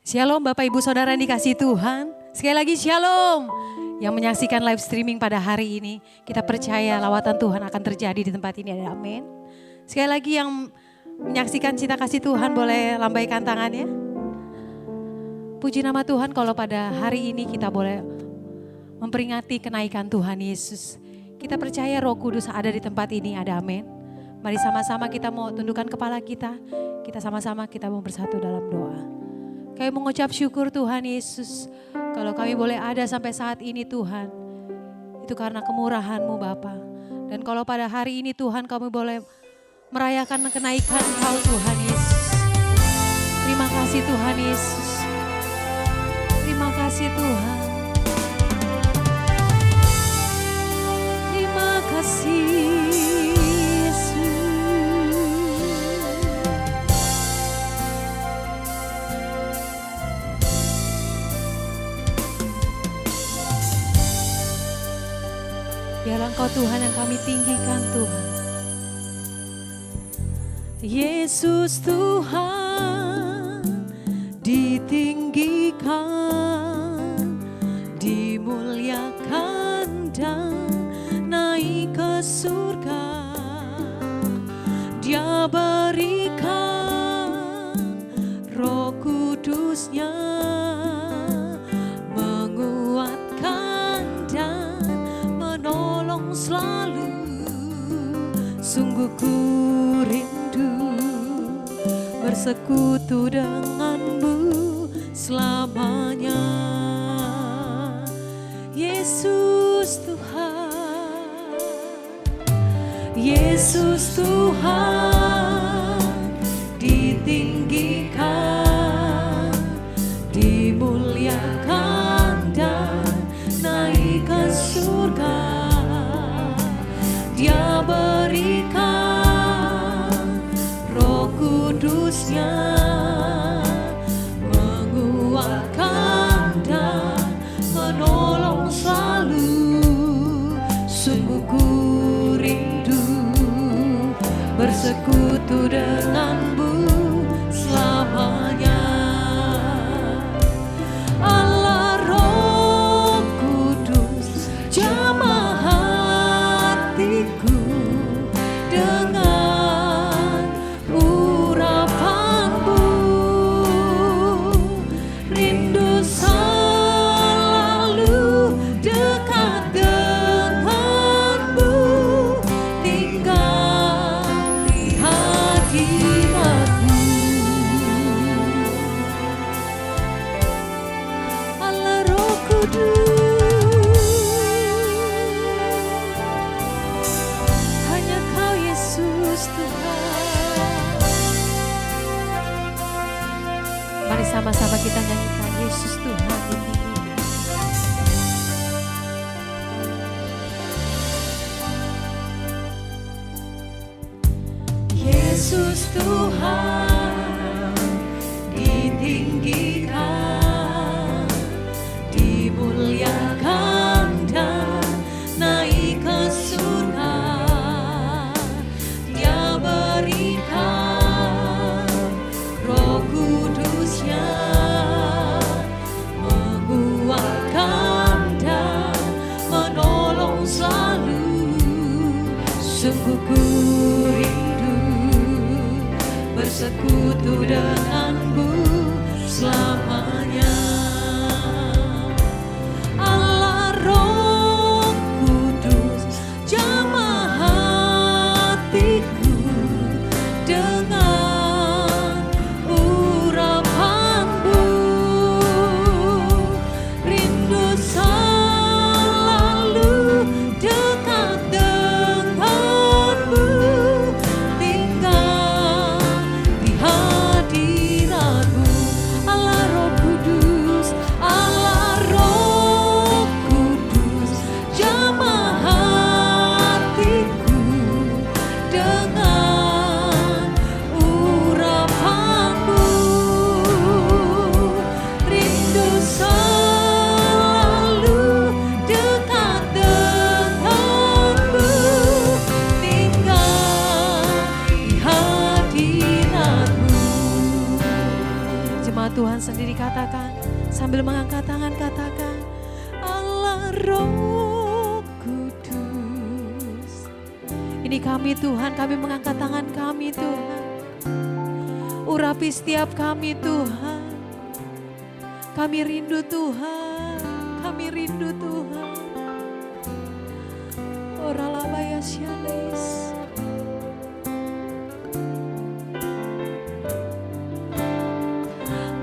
Shalom Bapak Ibu Saudara yang dikasihi Tuhan. Sekali lagi shalom. Yang menyaksikan live streaming pada hari ini, kita percaya lawatan Tuhan akan terjadi di tempat ini, ada amin. Sekali lagi yang menyaksikan cinta kasih Tuhan boleh lambaikan tangannya. Puji nama Tuhan kalau pada hari ini kita boleh memperingati kenaikan Tuhan Yesus. Kita percaya Roh Kudus ada di tempat ini, ada amin. Mari sama-sama kita mau tundukkan kepala kita sama-sama kita mau bersatu dalam doa. Kami mengucap syukur Tuhan Yesus, kalau kami boleh ada sampai saat ini Tuhan, itu karena kemurahan-Mu Bapa. Dan kalau pada hari ini Tuhan kami boleh merayakan kenaikan Engkau Tuhan Yesus. Terima kasih Tuhan Yesus. Terima kasih Tuhan. Terima kasih Yesus. Biarlah Engkau Tuhan yang kami tinggikan Tuhan. Yesus Tuhan ditinggikan, dimuliakan dan naik ke surga. Dia berikan Roh Kudus-Nya, menguatkan dan menolong selalu. Sungguh ku rindu bersekutu denganmu selamanya. Yesus Tuhan, Yesus Tuhan ditinggikan, dimuliakan dan naik ke surga. Dia berikan Roh Kudus-Nya, menguatkan dan menolong selalu. Sungguh ku rindu bersekutu denganmu selamanya. Allah Roh Kudus jamah hatiku dengan urapanmu. Rindu selalu dekat denganmu, tinggal di hadiratmu. Allah Roh Kudus, hanya Kau Yesus Tuhan. Mari sama-sama kita nyanyikan Yesus Tuhan ditinggikan. Yesus Tuhan ditinggikan, dimuliakan dan naik ke surga. Dia berikan Roh Kudus-Nya, menguatkan dan menolong selalu. Sungguh ku rindu bersekutu nama Tuhan sendiri, katakan sambil mengangkat tangan, katakan Allah Roh Kudus. Ini kami Tuhan, kami mengangkat tangan kami Tuhan. Urapi setiap kami Tuhan. Kami rindu Tuhan, kami rindu Tuhan. Oralabaya Syalis.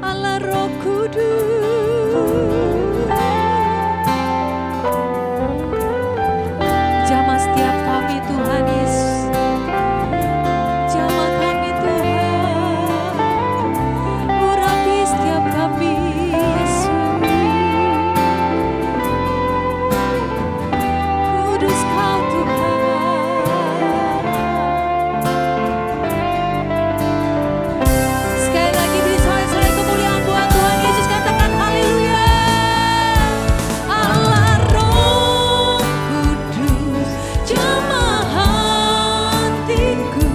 Allah Roh Kudus. Jamah setiap kami Tuhan Yesus. Jamah kami Tuhan. Urapi setiap kami Yesus. Kudus Kau Tuhan. Sekali lagi beri sorak-sorai kemuliaan buat Tuhan Yesus, katakan haleluya. Allah Roh Kudus, jamah hatiku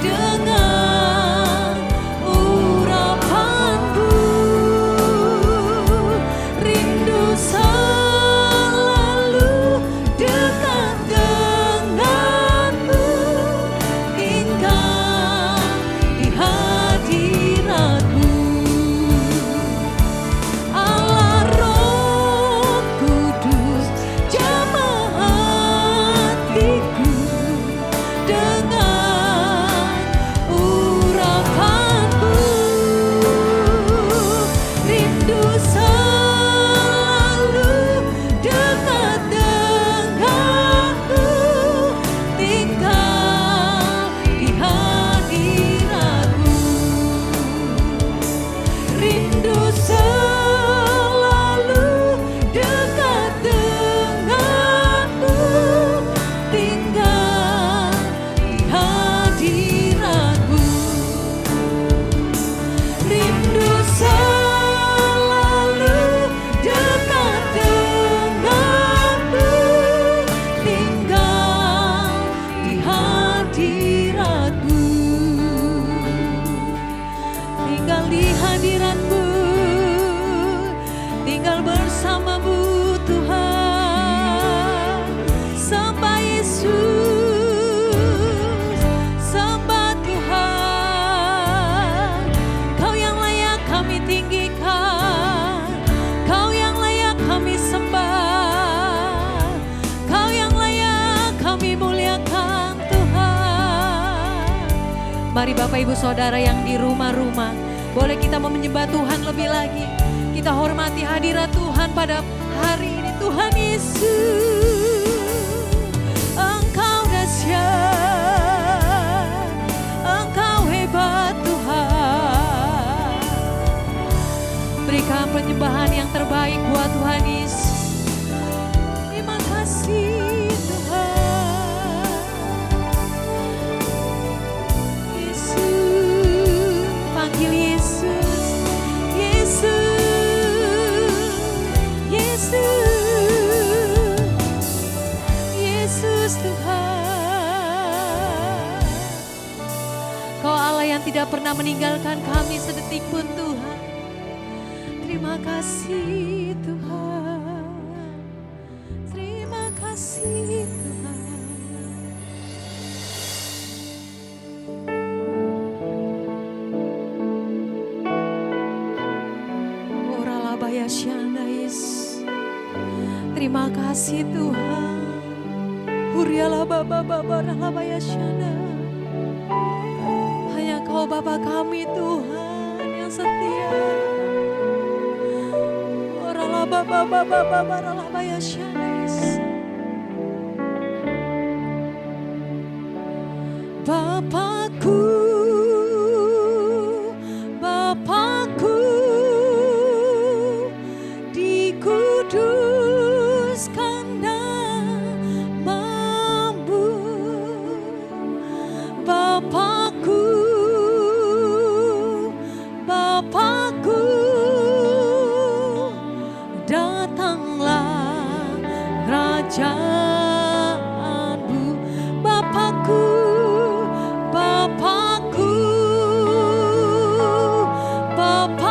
dengan urapanmu. Rindu selalu dekat denganmu, tinggal di hadiratmu. Allah Roh Kudus, jamah hatiku dengan urapanmu. Rindu selalu dekat denganmu, tinggal di hadiratmu. Rindu selalu dekat denganmu, tinggal di hadiratmu. Rindu selalu dekat denganmu, tinggal di hadiratmu. Tinggal di hadiratmu, tinggal bersamamu Tuhan. Sembah Yesus, sembah Tuhan. Kau yang layak kami tinggikan, Kau yang layak kami sembah, Kau yang layak kami muliakan Tuhan. Mari Bapak Ibu Saudara yang di rumah-rumah, boleh kita menyembah Tuhan lebih lagi. Kita hormati hadirat Tuhan pada hari ini. Tuhan Yesus, Engkau dahsyat, Engkau hebat Tuhan. Berikan penyembahan yang terbaik buat Tuhan Yesus. Terima kasih Tuhan. Yesus, panggil Yesus, Yesus, Yesus, Yesus Tuhan. Kau Allah yang tidak pernah meninggalkan kami sedetik pun Tuhan. Terima kasih Tuhan. Terima kasih Tuhan. Oralabaya Syandais. Terima kasih Tuhan. Huriala Baba Baba Ralabaya Syanda. Hanya Kau Bapa kami Tuhan yang setia. Oralaba Baba Baba Ralabaya Syandais. Bapakku, Bapakku, dikuduskan namamu. Bapakku, Bapakku, datanglah kerajaanmu. Bapakku, Bapakku, Bapakku,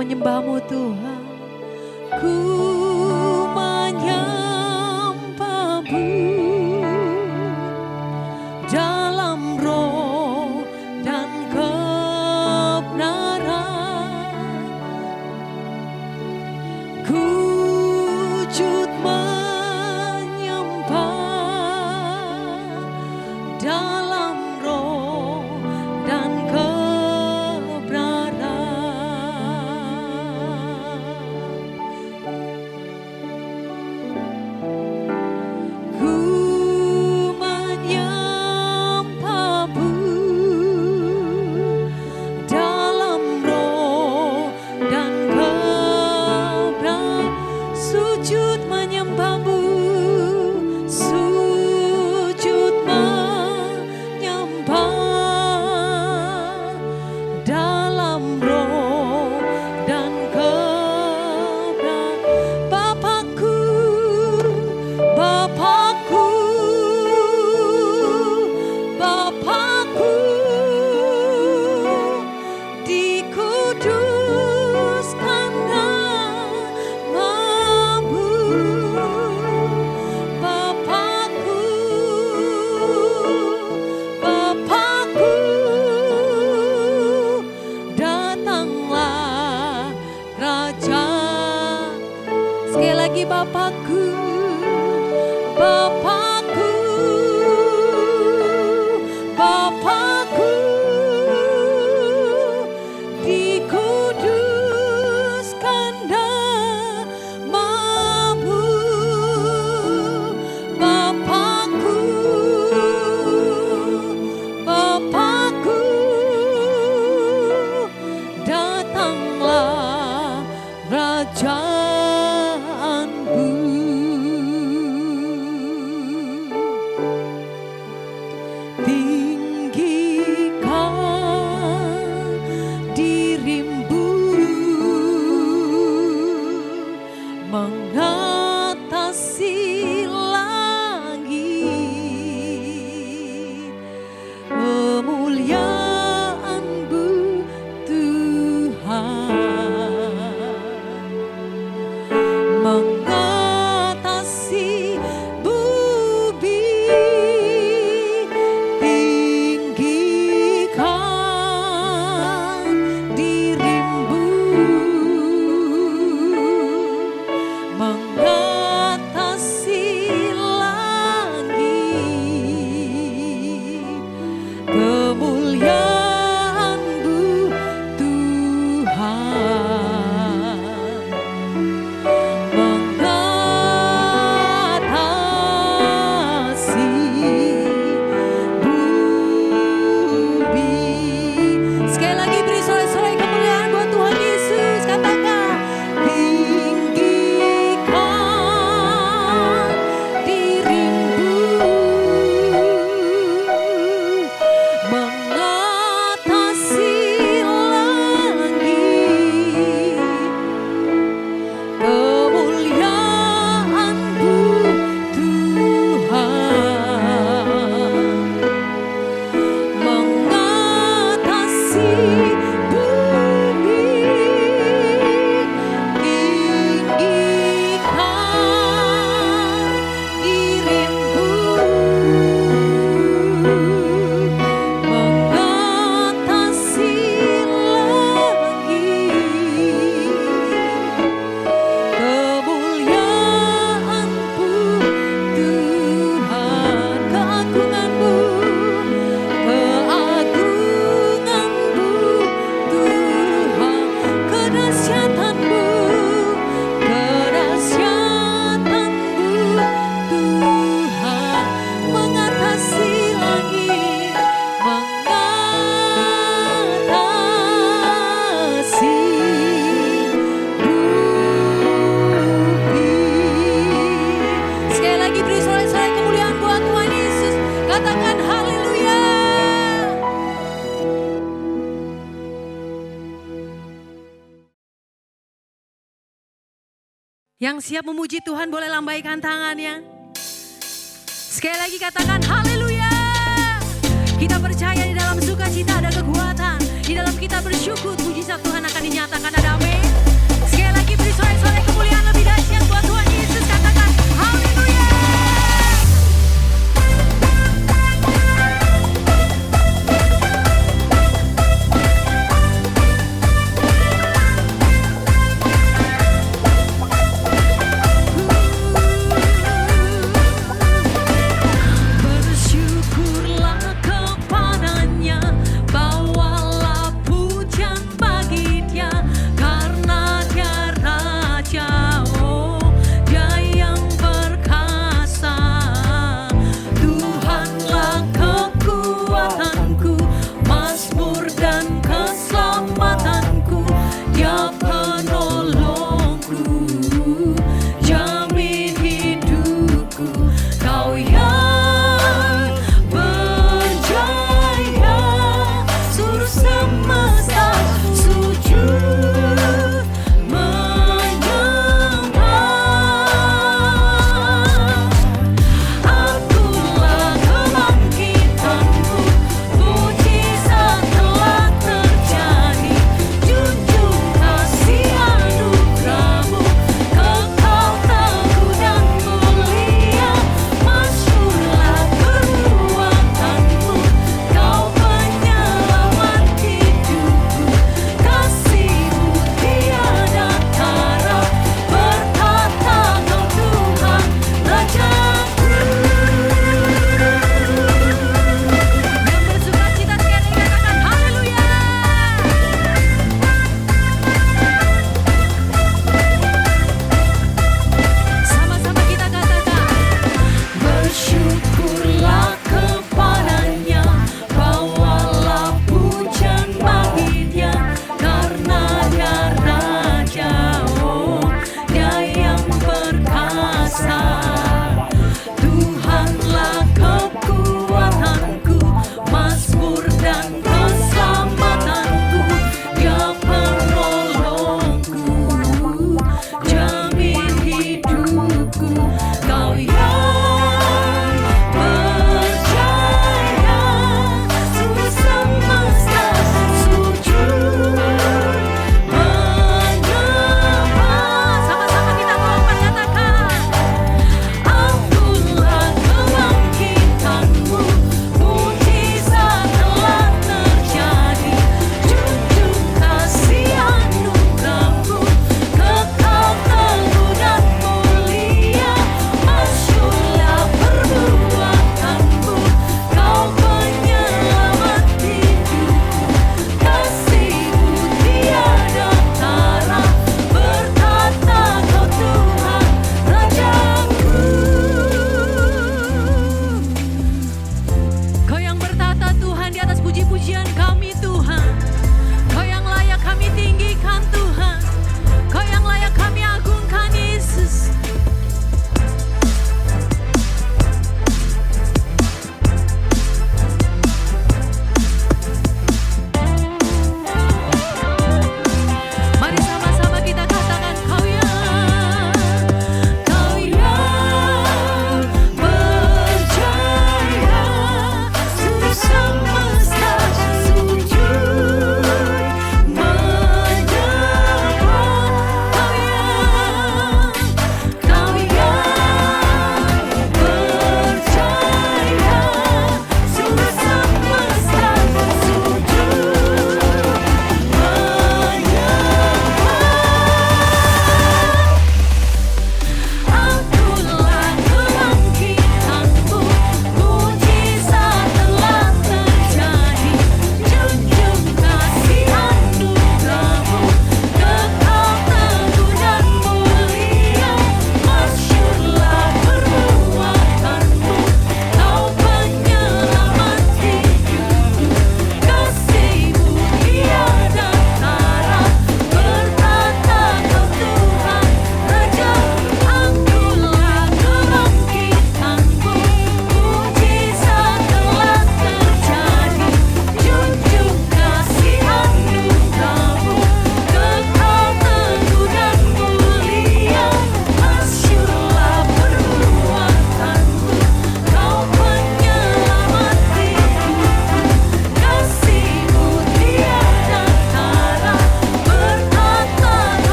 menyembah-Mu Tuhan. Ku menyembah-Mu dalam roh dan kebenaran. Ku sujud menyembah dalam roh dan Bapakku, Bapakku, Bapakku, dikuduskan namamu. Bapakku, Bapakku, datanglah Raja. Mengatasi langit, kemuliaan-Mu Tuhan, mengatasi bumi, tinggikan diri-Mu. Mengatasi langit, kemuliaan-Mu Tuhan, mengatasi bumi. Sekali lagi beri sorak-sorai kemuliaan buat Tuhan Yesus. Katakan, tinggikan diri-Mu, mengatasi langit, kemuliaan-Mu Tuhan, mengatasi bumi, tinggikan diri-Mu, mengatasi langit, kemuliaan-Mu Tuhan, keagungan-Mu, keagungan-Mu Tuhan, kedahsyatan-Mu, kedahsyatan-Mu Tuhan, mengatasi langit, mengatasi bumi. Sekali lagi beri sorak-sorai kemuliaan buat Tuhan Yesus. Katakan haleluya. Yang siap memuji Tuhan boleh lambaikan tangannya. Sekali lagi katakan haleluya. Kita percaya di dalam sukacita ada kekuatan. Di dalam kita bersyukur, mujizat Tuhan akan dinyatakan. Ada amin.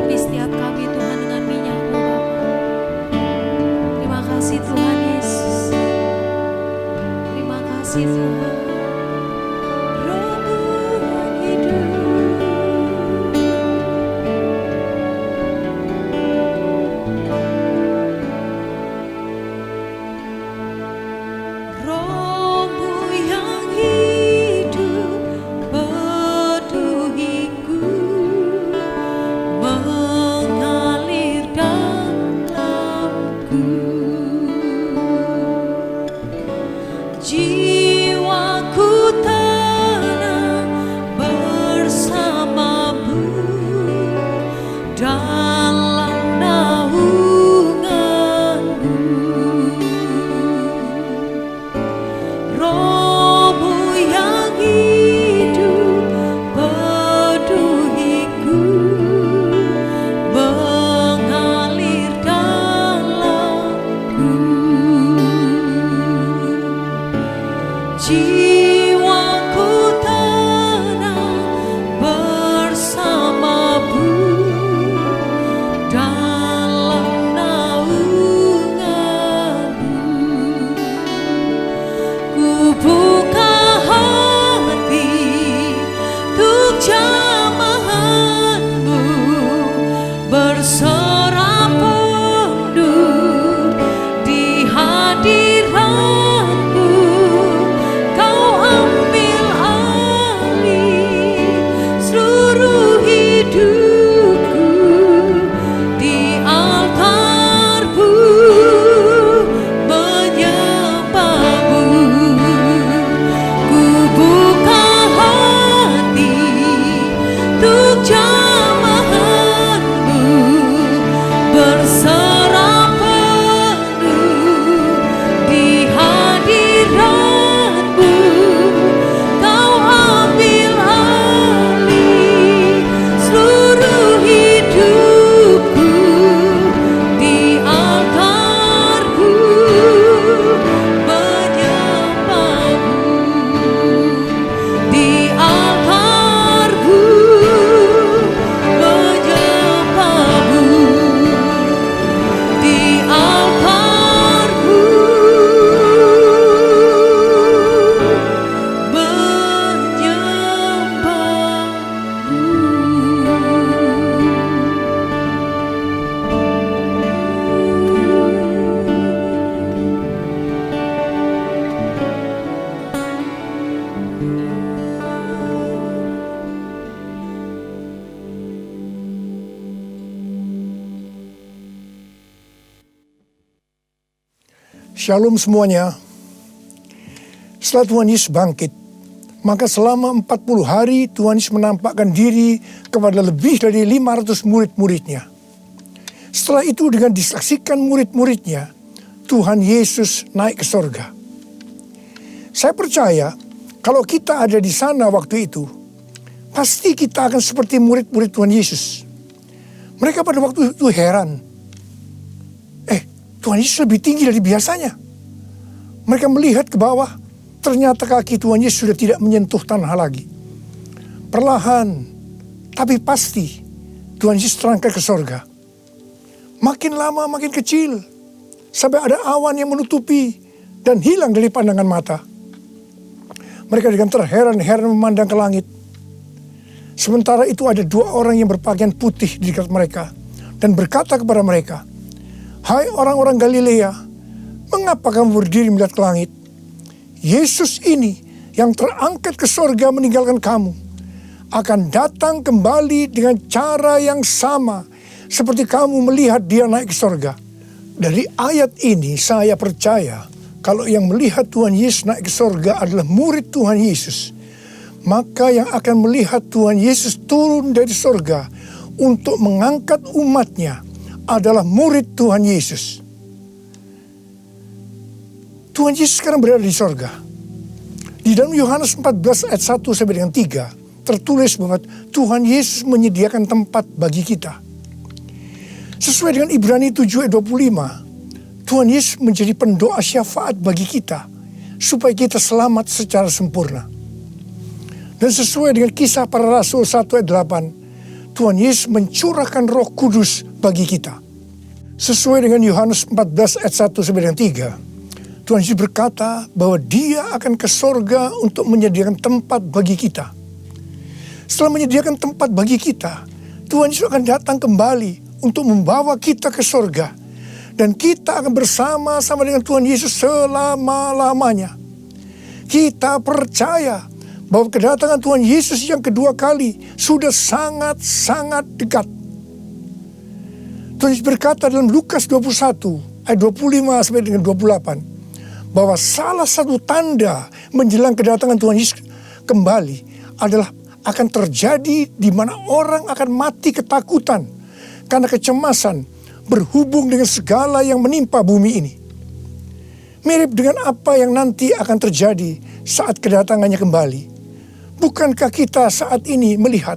Urapi setiap kami Tuhan dengan minyak-Mu Bapa. Terima kasih Tuhan Yesus. Terima kasih Tuhan. Rohmu yang hidup. Rohmu yang hidup peduhiku, mengalir dalamku. Jiwaku tenang bersamamu dalam naunganmu. Rohmu yang hidup peduhiku, mengalir dalamku. Jiwaku tenang bersamamu dalam naunganmu. Ku buka hati untuk jamahan-Mu, berserah penuh di hadirat-Mu. Kau ambil alih seluruh hidupku di altar-Mu, menyembah-Mu. Ku buka hati untuk jamahan-Mu, berserah penuh di hadirat-Mu. Kau ambil alih seluruh hidupku di altar-Mu, menyembah-Mu. Di altar-Mu, menyembah-Mu. Di altar-Mu, Shalom semuanya. Setelah Tuhan Yesus bangkit, maka selama 40 hari Tuhan Yesus menampakkan diri kepada lebih dari 500 murid-muridnya. Setelah itu dengan disaksikan murid-muridnya, Tuhan Yesus naik ke sorga. Saya percaya kalau kita ada di sana waktu itu, pasti kita akan seperti murid-murid Tuhan Yesus. Mereka pada waktu itu heran. Tuhan Yesus lebih tinggi dari biasanya. Mereka melihat ke bawah, ternyata kaki Tuhan Yesus sudah tidak menyentuh tanah lagi. Perlahan, tapi pasti, Tuhan Yesus terangkat ke sorga. Makin lama makin kecil, sampai ada awan yang menutupi dan hilang dari pandangan mata. Mereka dengan terheran-heran memandang ke langit. Sementara itu ada 2 orang yang berpakaian putih di dekat mereka dan berkata kepada mereka, "Hai orang-orang Galilea, mengapa kamu berdiri melihat ke langit? Yesus ini yang terangkat ke sorga meninggalkan kamu, akan datang kembali dengan cara yang sama seperti kamu melihat dia naik ke sorga." Dari ayat ini saya percaya kalau yang melihat Tuhan Yesus naik ke sorga adalah murid Tuhan Yesus, maka yang akan melihat Tuhan Yesus turun dari sorga untuk mengangkat umatnya adalah murid Tuhan Yesus. Tuhan Yesus sekarang berada di sorga. Di dalam Yohanes 14 ayat 1 sampai dengan 3 tertulis bahwa Tuhan Yesus menyediakan tempat bagi kita. Sesuai dengan Ibrani 7 ayat 25, Tuhan Yesus menjadi pendoa syafaat bagi kita supaya kita selamat secara sempurna. Dan sesuai dengan Kisah Para Rasul 1 ayat 8, Tuhan Yesus mencurahkan Roh Kudus bagi kita. Sesuai dengan Yohanes 14 ayat 1 sampai dengan 3. Tuhan Yesus berkata bahwa Dia akan ke sorga untuk menyediakan tempat bagi kita. Setelah menyediakan tempat bagi kita, Tuhan Yesus akan datang kembali untuk membawa kita ke sorga. Dan kita akan bersama-sama dengan Tuhan Yesus selama-lamanya. Kita percaya bahwa kedatangan Tuhan Yesus yang kedua kali sudah sangat-sangat dekat. Tuhan Yesus berkata dalam Lukas 21 ayat 25 sampai dengan 28 bahwa salah satu tanda menjelang kedatangan Tuhan Yesus kembali adalah akan terjadi di mana orang akan mati ketakutan karena kecemasan berhubung dengan segala yang menimpa bumi ini. Mirip dengan apa yang nanti akan terjadi saat kedatangannya kembali. Bukankah kita saat ini melihat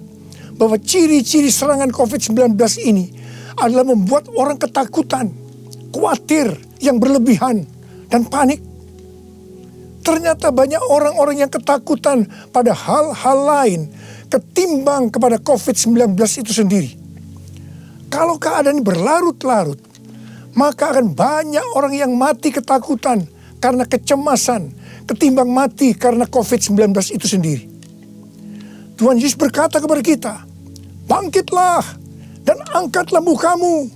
bahwa ciri-ciri serangan COVID-19 ini adalah membuat orang ketakutan, khawatir yang berlebihan, dan panik? Ternyata banyak orang-orang yang ketakutan pada hal-hal lain ketimbang kepada COVID-19 itu sendiri. Kalau keadaan ini berlarut-larut, maka akan banyak orang yang mati ketakutan karena kecemasan ketimbang mati karena COVID-19 itu sendiri. Tuhan Yesus berkata kepada kita, bangkitlah dan angkatlah mukamu,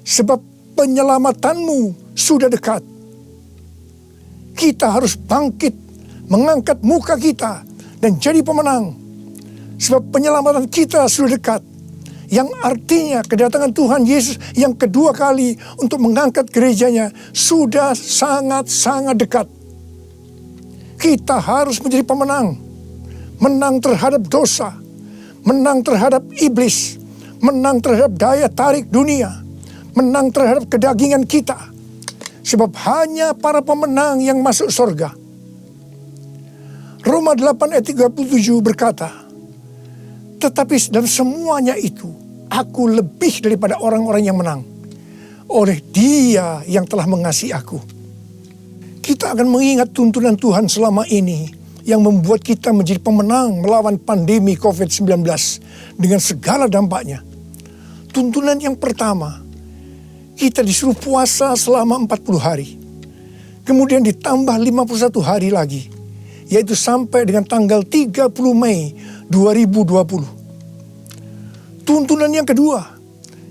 sebab penyelamatanmu sudah dekat. Kita harus bangkit, mengangkat muka kita, dan jadi pemenang. Sebab penyelamatan kita sudah dekat. Yang artinya kedatangan Tuhan Yesus yang kedua kali untuk mengangkat gerejanya sudah sangat-sangat dekat. Kita harus menjadi pemenang. Menang terhadap dosa. Menang terhadap iblis. Menang terhadap daya tarik dunia. Menang terhadap kedagingan kita. Sebab hanya para pemenang yang masuk surga. Roma 8 ayat 37 berkata, tetapi dalam semuanya itu, aku lebih daripada orang-orang yang menang. Oleh Dia yang telah mengasihi aku. Kita akan mengingat tuntunan Tuhan selama ini yang membuat kita menjadi pemenang melawan pandemi COVID-19 dengan segala dampaknya. Tuntunan yang pertama, kita disuruh puasa selama 40 hari. Kemudian ditambah 51 hari lagi, yaitu sampai dengan tanggal 30 Mei 2020. Tuntunan yang kedua,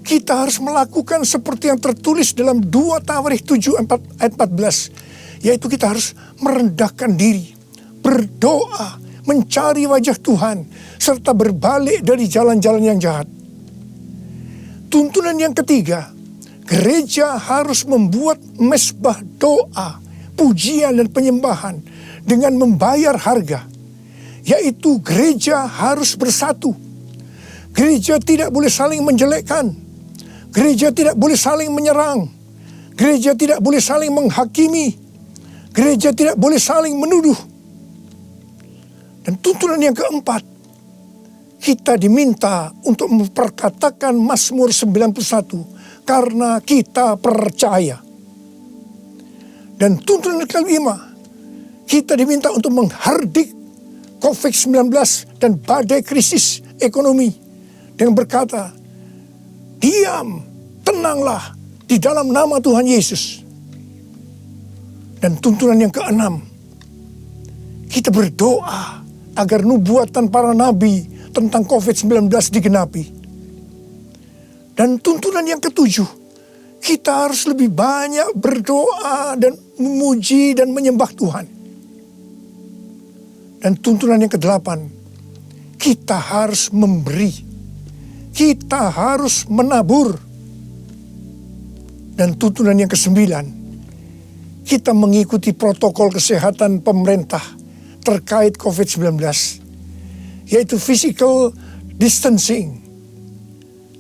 kita harus melakukan seperti yang tertulis dalam 2 Tawarikh 7 ayat 14, yaitu kita harus merendahkan diri, berdoa, mencari wajah Tuhan, serta berbalik dari jalan-jalan yang jahat. Tuntunan yang ketiga, gereja harus membuat mezbah doa, pujian dan penyembahan dengan membayar harga, yaitu gereja harus bersatu. Gereja tidak boleh saling menjelekkan. Gereja tidak boleh saling menyerang. Gereja tidak boleh saling menghakimi. Gereja tidak boleh saling menuduh. Dan tuntunan yang keempat, kita diminta untuk memperkatakan Mazmur 91 karena kita percaya. Dan tuntunan yang kelima, kita diminta untuk menghardik COVID-19 dan badai krisis ekonomi dengan berkata, diam, tenanglah di dalam nama Tuhan Yesus. Dan tuntunan yang keenam, kita berdoa agar nubuatan para nabi tentang COVID-19 digenapi. Dan tuntunan yang ketujuh, kita harus lebih banyak berdoa dan memuji dan menyembah Tuhan. Dan tuntunan yang kedelapan, kita harus memberi. Kita harus menabur. Dan tuntunan yang kesembilan, kita mengikuti protokol kesehatan pemerintah terkait COVID-19, yaitu physical distancing.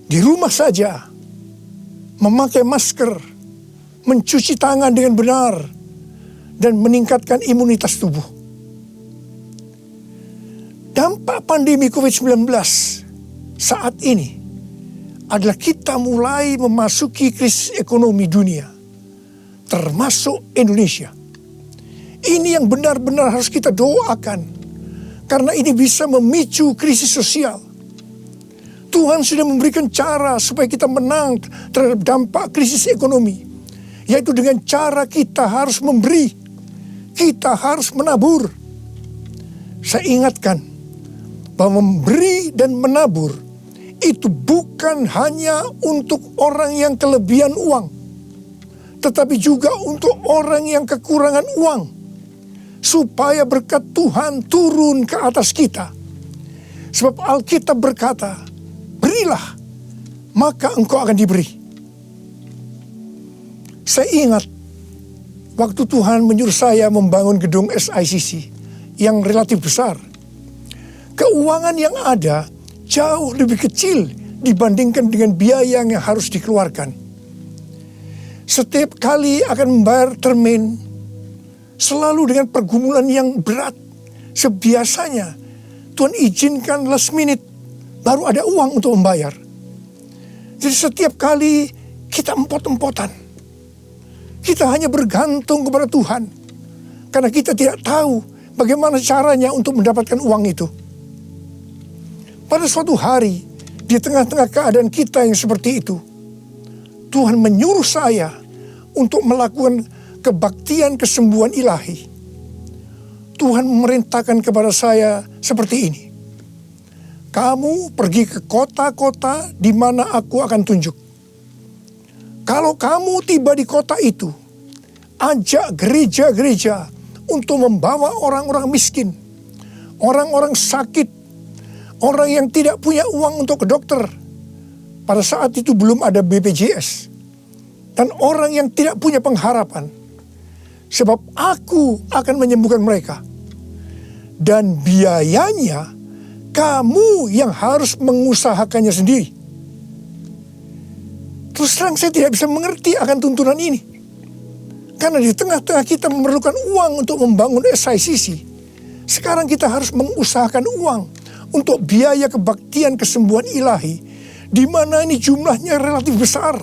Di rumah saja, memakai masker, mencuci tangan dengan benar, dan meningkatkan imunitas tubuh. Dampak pandemi COVID-19 saat ini adalah kita mulai memasuki krisis ekonomi dunia, termasuk Indonesia. Ini yang benar-benar harus kita doakan, karena ini bisa memicu krisis sosial. Tuhan sudah memberikan cara supaya kita menang terhadap dampak krisis ekonomi. Yaitu dengan cara kita harus memberi. Kita harus menabur. Saya ingatkan bahwa memberi dan menabur itu bukan hanya untuk orang yang kelebihan uang, tetapi juga untuk orang yang kekurangan uang, supaya berkat Tuhan turun ke atas kita. Sebab Alkitab berkata, berilah, maka engkau akan diberi. Saya ingat waktu Tuhan menyuruh saya membangun gedung SICC yang relatif besar. Keuangan yang ada jauh lebih kecil dibandingkan dengan biaya yang harus dikeluarkan. Setiap kali akan membayar termin, selalu dengan pergumulan yang berat. Sebiasanya Tuhan izinkan last minute, baru ada uang untuk membayar. Jadi setiap kali kita empot-empotan. Kita hanya bergantung kepada Tuhan. Karena kita tidak tahu bagaimana caranya untuk mendapatkan uang itu. Pada suatu hari, di tengah-tengah keadaan kita yang seperti itu, Tuhan menyuruh saya untuk melakukan kebaktian kesembuhan ilahi. Tuhan memerintahkan kepada saya seperti ini. Kamu pergi ke kota-kota di mana aku akan tunjuk. Kalau kamu tiba di kota itu, ajak gereja-gereja untuk membawa orang-orang miskin, orang-orang sakit, orang yang tidak punya uang untuk ke dokter. Pada saat itu belum ada BPJS. Dan orang yang tidak punya pengharapan. Sebab aku akan menyembuhkan mereka. Dan biayanya kamu yang harus mengusahakannya sendiri. Terus terang saya tidak bisa mengerti akan tuntunan ini. Karena di tengah-tengah kita memerlukan uang untuk membangun SICC. Sekarang kita harus mengusahakan uang untuk biaya kebaktian kesembuhan ilahi, di mana ini jumlahnya relatif besar.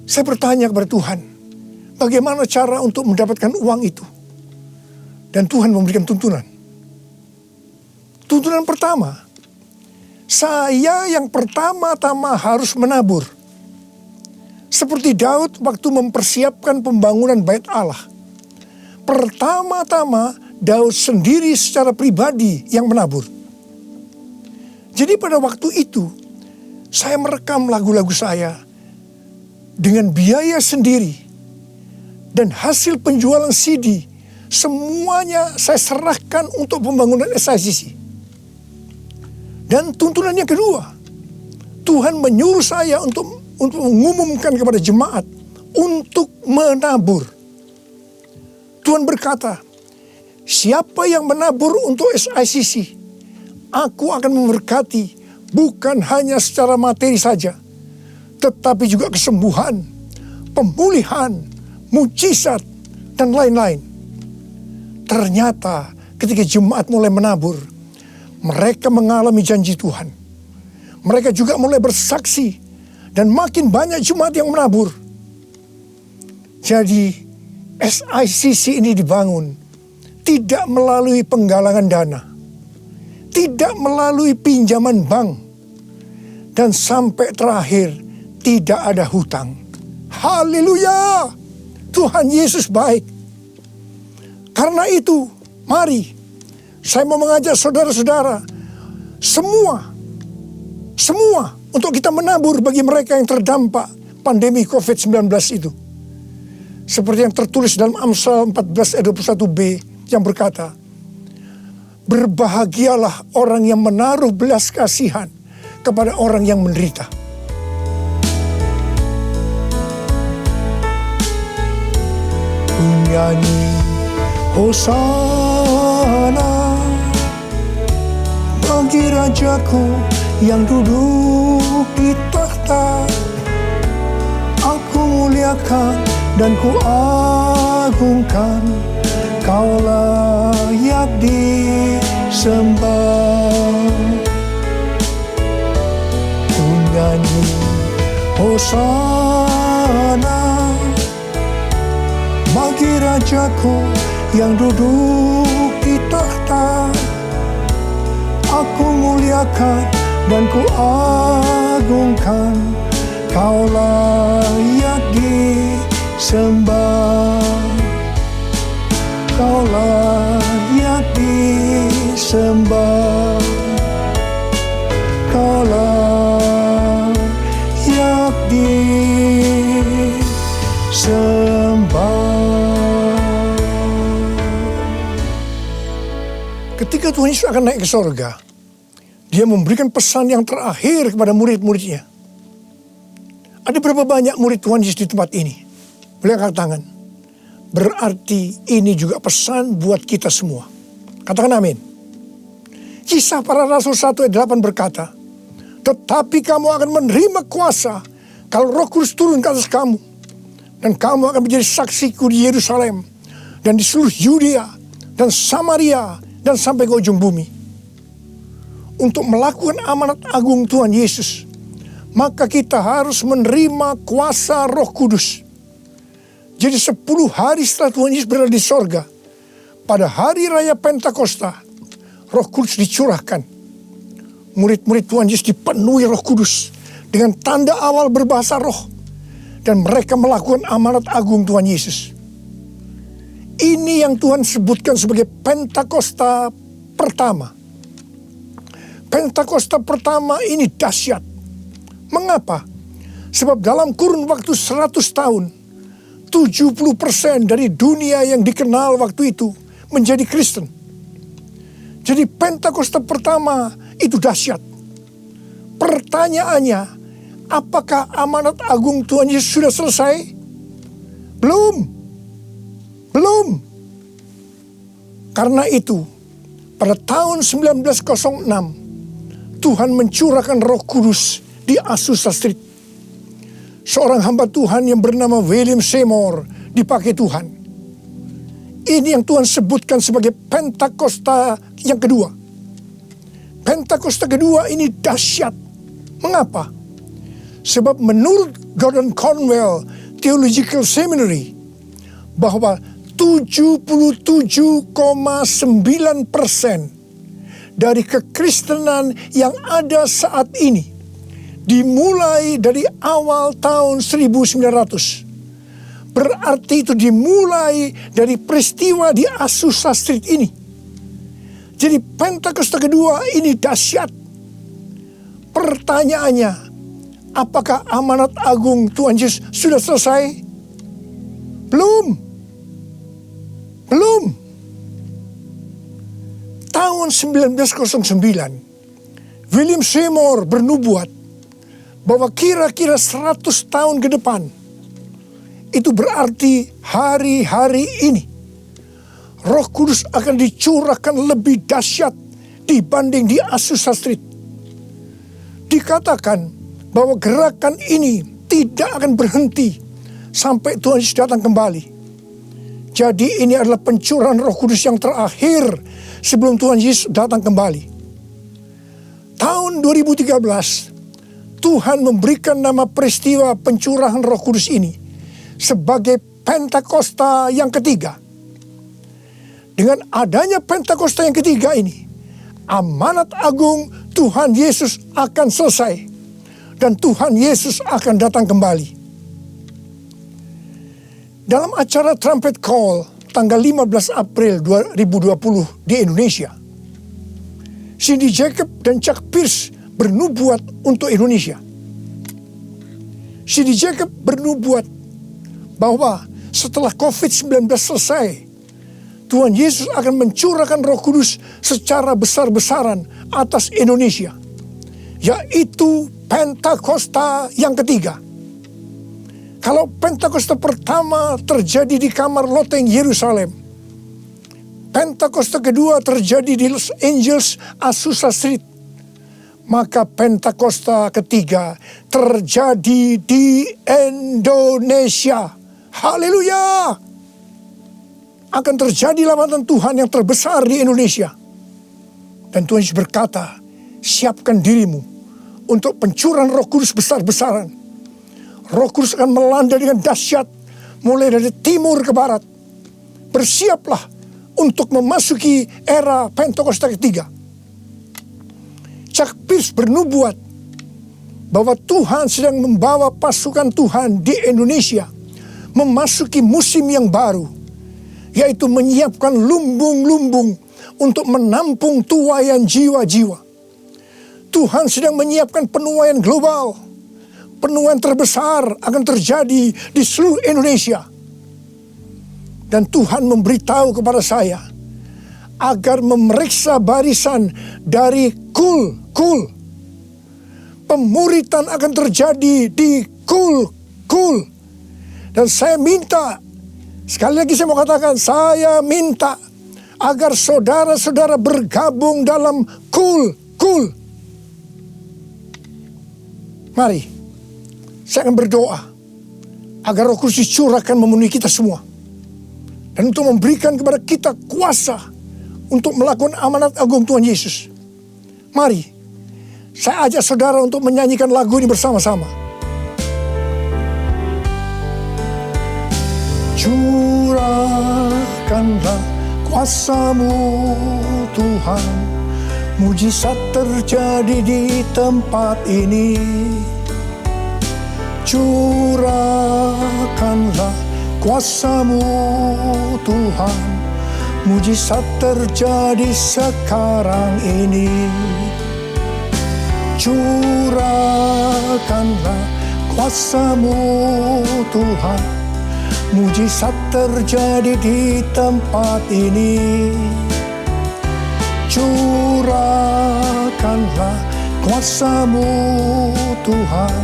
Saya bertanya kepada Tuhan, bagaimana cara untuk mendapatkan uang itu? Dan Tuhan memberikan tuntunan. Tuntunan pertama, saya yang pertama-tama harus menabur. Seperti Daud waktu mempersiapkan pembangunan Bait Allah. Pertama-tama Daud sendiri secara pribadi yang menabur. Jadi pada waktu itu, saya merekam lagu-lagu saya dengan biaya sendiri. Dan hasil penjualan CD, semuanya saya serahkan untuk pembangunan SICC. Dan tuntunan yang kedua, Tuhan menyuruh saya untuk mengumumkan kepada jemaat untuk menabur. Tuhan berkata, siapa yang menabur untuk SICC, aku akan memberkati bukan hanya secara materi saja, tetapi juga kesembuhan, pemulihan, mujizat, dan lain-lain. Ternyata ketika jemaat mulai menabur, mereka mengalami janji Tuhan. Mereka juga mulai bersaksi dan makin banyak jemaat yang menabur. Jadi SICC ini dibangun tidak melalui penggalangan dana, tidak melalui pinjaman bank, dan sampai terakhir tidak ada hutang. Haleluya! Tuhan Yesus baik. Karena itu, mari saya mau mengajak saudara-saudara semua untuk kita menabur bagi mereka yang terdampak pandemi COVID-19 itu. Seperti yang tertulis dalam Amsal 14 ayat 21b yang berkata, berbahagialah orang yang menaruh belas kasihan kepada orang yang menderita. Nyanyi Hosana bagi Rajaku yang duduk di tahta. Aku muliakan dan ku agungkan, Kau layak disembah. Ku nyanyi Hosana bagi Rajaku yang duduk di tahta. Aku muliakan dan ku agungkan, Kau layak disembah, Kau layak disembah, Kau layak disembah. Ketika Tuhan Yesus akan naik ke sorga, Dia memberikan pesan yang terakhir kepada murid-muridnya. Ada berapa banyak murid Tuhan Yesus di tempat ini? Boleh angkat tangan. Berarti ini juga pesan buat kita semua. Katakan amin. Kisah Para Rasul 1 ayat 8 berkata, tetapi kamu akan menerima kuasa kalau Roh Kudus turun ke atas kamu. Dan kamu akan menjadi saksiku di Yerusalem dan di seluruh Yudea dan Samaria dan sampai ke ujung bumi. Untuk melakukan amanat agung Tuhan Yesus, maka kita harus menerima kuasa Roh Kudus. Jadi 10 hari setelah Tuhan Yesus berada di sorga, pada hari raya Pentakosta, Roh Kudus dicurahkan. Murid-murid Tuhan Yesus dipenuhi Roh Kudus dengan tanda awal berbahasa roh, dan mereka melakukan amanat agung Tuhan Yesus. Ini yang Tuhan sebutkan sebagai Pentakosta pertama. Pentakosta pertama ini dahsyat. Mengapa? Sebab dalam kurun waktu 100 tahun, 70% dari dunia yang dikenal waktu itu menjadi Kristen. Jadi Pentakosta pertama itu dahsyat. Pertanyaannya, apakah amanat agung Tuhan Yesus sudah selesai? Belum. Karena itu, pada tahun 1906, Tuhan mencurahkan Roh Kudus di Azusa Street. Seorang hamba Tuhan yang bernama William Seymour dipakai Tuhan. Ini yang Tuhan sebutkan sebagai Pentakosta yang kedua. Pentakosta kedua ini dahsyat. Mengapa? Sebab menurut Gordon Conwell Theological Seminary, bahwa 77,9% dari kekristenan yang ada saat ini dimulai dari awal tahun 1900. Berarti itu dimulai dari peristiwa di Azusa Street ini. Jadi Pentakosta kedua ini dahsyat. Pertanyaannya, apakah amanat agung Tuhan Yesus sudah selesai? Belum. Tahun 1909, William Seymour bernubuat bahwa kira-kira 100 tahun ke depan, itu berarti hari-hari ini, Roh Kudus akan dicurahkan lebih dahsyat dibanding di Azusa Street. Dikatakan bahwa gerakan ini tidak akan berhenti sampai Tuhan Yesus datang kembali. Jadi ini adalah pencurahan Roh Kudus yang terakhir sebelum Tuhan Yesus datang kembali. Tahun 2013, Tuhan memberikan nama peristiwa pencurahan Roh Kudus ini sebagai Pentakosta yang ketiga. Dengan adanya Pentakosta yang ketiga ini, amanat agung Tuhan Yesus akan selesai dan Tuhan Yesus akan datang kembali. Dalam acara Trumpet Call tanggal 15 April 2020 di Indonesia, Cindy Jacob dan Chuck Pierce bernubuat untuk Indonesia. Cindy Jacob bernubuat bahwa setelah COVID-19 selesai, Tuhan Yesus akan mencurahkan Roh Kudus secara besar-besaran atas Indonesia, yaitu Pentakosta yang ketiga. Kalau Pentakosta pertama terjadi di kamar loteng Yerusalem, Pentakosta kedua terjadi di Los Angeles, Azusa Street, maka Pentakosta ketiga terjadi di Indonesia. Haleluya! Akan terjadi lawatan Tuhan yang terbesar di Indonesia. Dan Tuhan Yesus berkata, siapkan dirimu untuk pencurahan Roh Kudus besar-besaran. Roh Kudus akan melanda dengan dahsyat mulai dari timur ke barat. Bersiaplah untuk memasuki era Pentakosta ketiga. Chuck Pierce bernubuat bahwa Tuhan sedang membawa pasukan Tuhan di Indonesia memasuki musim yang baru, yaitu menyiapkan lumbung-lumbung untuk menampung tuaian jiwa-jiwa. Tuhan sedang menyiapkan penuaian global. Penuaian terbesar akan terjadi di seluruh Indonesia. Dan Tuhan memberitahu kepada saya agar memeriksa barisan dari kul. Pemuritan akan terjadi di kul. Dan saya minta, sekali lagi saya mau katakan, saya minta agar saudara-saudara bergabung dalam kul. Mari, saya akan berdoa agar Roh Kudus dicurahkan memenuhi kita semua. Dan untuk memberikan kepada kita kuasa untuk melakukan amanat agung Tuhan Yesus. Mari, saya ajak saudara untuk menyanyikan lagu ini bersama-sama. Curahkanlah kuasa-Mu Tuhan, mujizat terjadi di tempat ini. Curahkanlah kuasa-Mu Tuhan, mujizat terjadi sekarang ini. Curahkanlah kuasa-Mu Tuhan, mujizat terjadi di tempat ini. Curahkanlah kuasa-Mu Tuhan,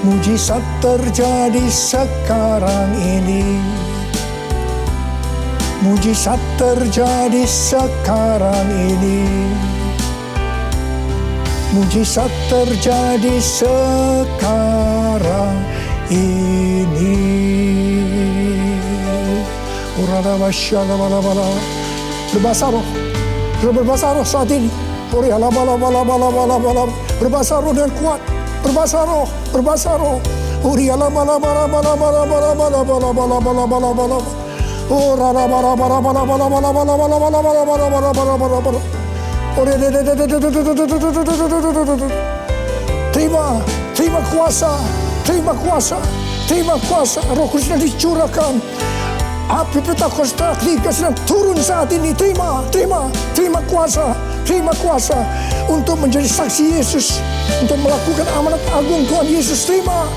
mujizat terjadi sekarang ini. Mujizat terjadi sekarang ini. Mujizat terjadi sekarang ini. Berbahasa roh. Berbahasa roh saat ini. Berbahasa roh dengan kuat. Berbahasa roh. Berbahasa roh. Terima kuasa. Roh Kudus sedang dicurahkan. Api Pentakosta sedang turun saat ini. Terima kuasa untuk menjadi saksi Yesus, untuk melakukan amanat agung Tuhan Yesus. Terima.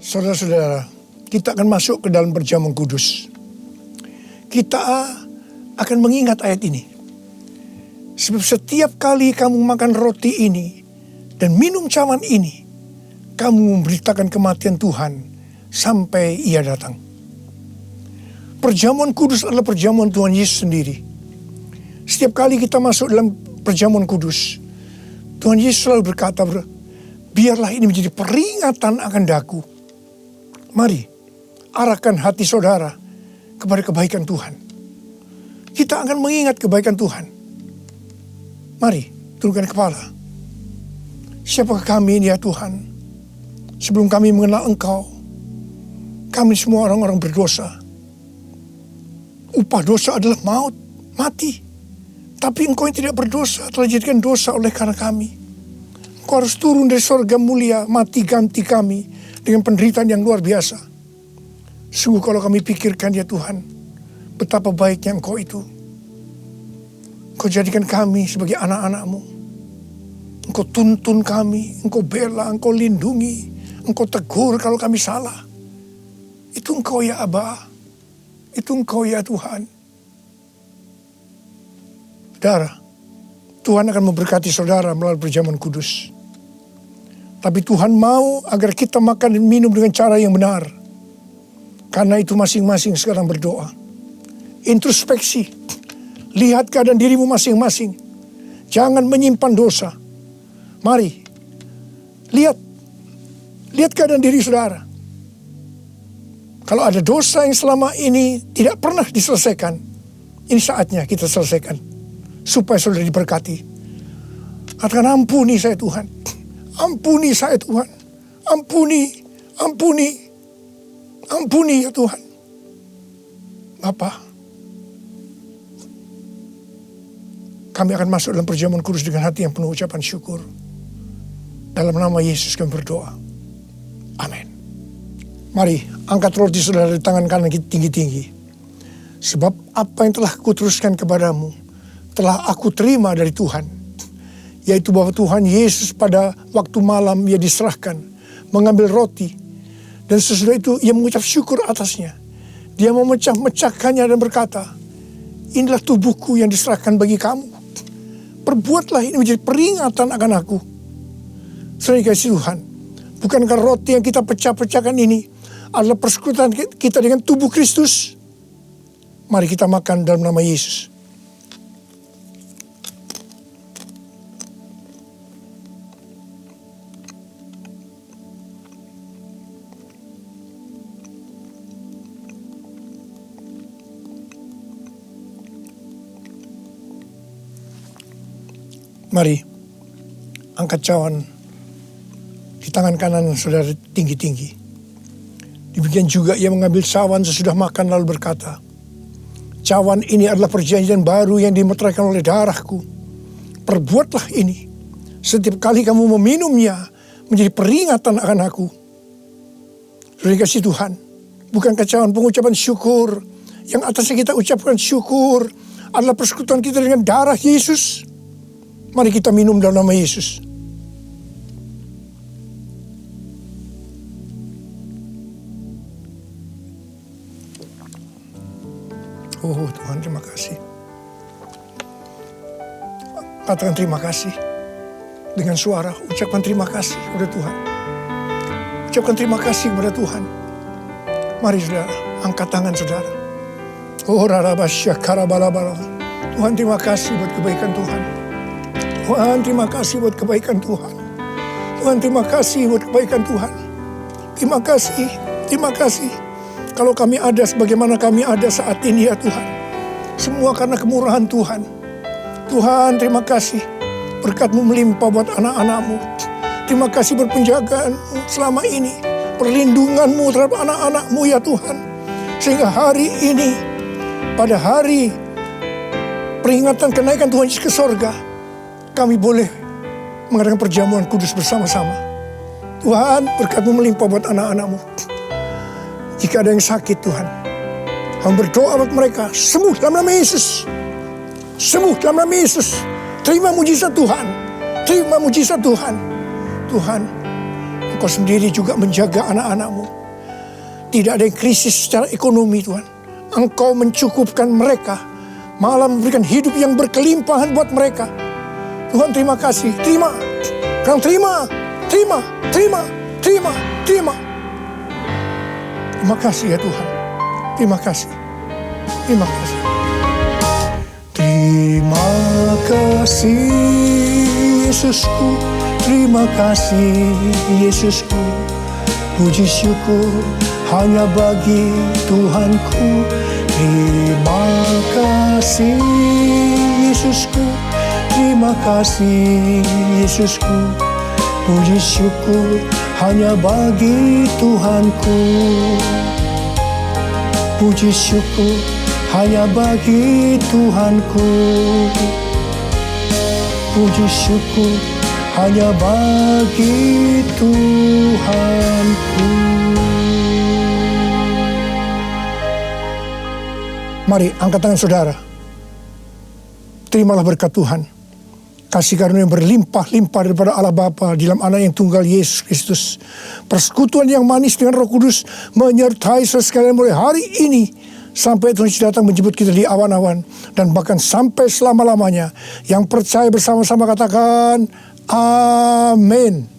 Saudara-saudara, kita akan masuk ke dalam perjamuan kudus. Kita akan mengingat ayat ini. Sebab setiap kali kamu makan roti ini dan minum cawan ini, kamu memberitakan kematian Tuhan sampai Ia datang. Perjamuan kudus adalah perjamuan Tuhan Yesus sendiri. Setiap kali kita masuk dalam perjamuan kudus, Tuhan Yesus selalu berkata, biarlah ini menjadi peringatan akan daku. Mari, arahkan hati saudara kepada kebaikan Tuhan. Kita akan mengingat kebaikan Tuhan. Mari, turunkan kepala. Siapakah kami ini ya Tuhan? Sebelum kami mengenal Engkau, kami semua orang-orang berdosa. Upah dosa adalah maut, mati. Tapi Engkau yang tidak berdosa telah dijadikan dosa oleh karena kami. Engkau harus turun dari surga mulia, mati ganti kami dengan penderitaan yang luar biasa. Sungguh kalau kami pikirkan ya Tuhan, betapa baiknya Engkau itu. Engkau jadikan kami sebagai anak-anak-Mu. Engkau tuntun kami, Engkau bela, Engkau lindungi, Engkau tegur kalau kami salah. Itu Engkau ya Aba, itu Engkau ya Tuhan. Saudara, Tuhan akan memberkati saudara melalui perjamuan kudus. Tapi Tuhan mau agar kita makan dan minum dengan cara yang benar. Karena itu masing-masing sekarang berdoa. Introspeksi. Lihat keadaan dirimu masing-masing. Jangan menyimpan dosa. Mari, Lihat keadaan diri saudara. Kalau ada dosa yang selama ini tidak pernah diselesaikan, ini saatnya kita selesaikan. Supaya saudara diberkati. Katakan, ampuni saya Tuhan. Ampuni saya Tuhan. Ampuni ya Tuhan. Bapa, kami akan masuk dalam perjamuan kudus dengan hati yang penuh ucapan syukur. Dalam nama Yesus kami berdoa. Amin. Mari angkat roti saudara di tangan kanan kita tinggi-tinggi. Sebab apa yang telah kuteruskan kepadamu telah aku terima dari Tuhan. Yaitu bahwa Tuhan Yesus pada waktu malam ia diserahkan, mengambil roti. Dan sesudah itu ia mengucap syukur atasnya. Dia memecah-mecahkannya dan berkata, inilah tubuhku yang diserahkan bagi kamu. Perbuatlah ini menjadi peringatan akan aku. Saudara kasih Tuhan, bukankah roti yang kita pecah-pecahkan ini adalah persekutuan kita dengan tubuh Kristus? Mari kita makan dalam nama Yesus. Mari angkat cawan di tangan kanan saudara tinggi-tinggi. Demikian juga ia mengambil cawan sesudah makan lalu berkata, cawan ini adalah perjanjian baru yang dimeteraikan oleh darahku. Perbuatlah ini setiap kali kamu meminumnya menjadi peringatan akan aku. Saudara kasih Tuhan, bukankah cawan pengucapan syukur yang atasnya kita ucapkan syukur adalah persekutuan kita dengan darah Yesus? Mari kita minum dalam nama Yesus. Oh Tuhan, terima kasih. Katakan terima kasih. Dengan suara, ucapkan terima kasih kepada Tuhan. Ucapkan terima kasih kepada Tuhan. Mari saudara, angkat tangan saudara. Oh rarabasya karabalabala. Tuhan terima kasih buat kebaikan Tuhan. Tuhan terima kasih buat kebaikan Tuhan. Tuhan terima kasih buat kebaikan Tuhan. Terima kasih, terima kasih. Kalau kami ada sebagaimana kami ada saat ini ya Tuhan. Semua karena kemurahan Tuhan. Tuhan terima kasih. Berkat-Mu melimpah buat anak-anak-Mu. Terima kasih buat penjagaan-Mu selama ini. Perlindungan-Mu terhadap anak-anak-Mu ya Tuhan. Sehingga hari ini, pada hari peringatan kenaikan Tuhan Yesus ke sorga, kami boleh mengadakan perjamuan kudus bersama-sama. Tuhan, berkat-Mu melimpah buat anak-anak-Mu. Jika ada yang sakit Tuhan, kami berdoa buat mereka, sembuh dalam nama Yesus. Sembuh dalam nama Yesus. Terima mujizat Tuhan. Terima mujizat Tuhan. Tuhan, Engkau sendiri juga menjaga anak-anak-Mu. Tidak ada yang krisis secara ekonomi Tuhan. Engkau mencukupkan mereka. Malah memberikan hidup yang berkelimpahan buat mereka. Tuhan terima kasih, terima. Kau terima. Terima. Terima kasih ya Tuhan. Terima kasih. Terima kasih. Terima kasih Yesusku. Terima kasih Yesusku. Puji syukur hanya bagi Tuhanku. Terima kasih Yesusku. Terima kasih Yesusku. Puji syukur hanya bagi Tuhanku. Puji syukur hanya bagi Tuhanku. Puji syukur hanya bagi Tuhanku. Mari angkat tangan saudara. Terimalah berkat Tuhan. Kasih karunia yang berlimpah-limpah daripada Allah Bapa di dalam Anak yang tunggal Yesus Kristus. Persekutuan yang manis dengan Roh Kudus menyertai saudara sekalian mulai hari ini sampai Tuhan Yesus datang menjemput kita di awan-awan dan bahkan sampai selama-lamanya. Yang percaya bersama-sama katakan amin.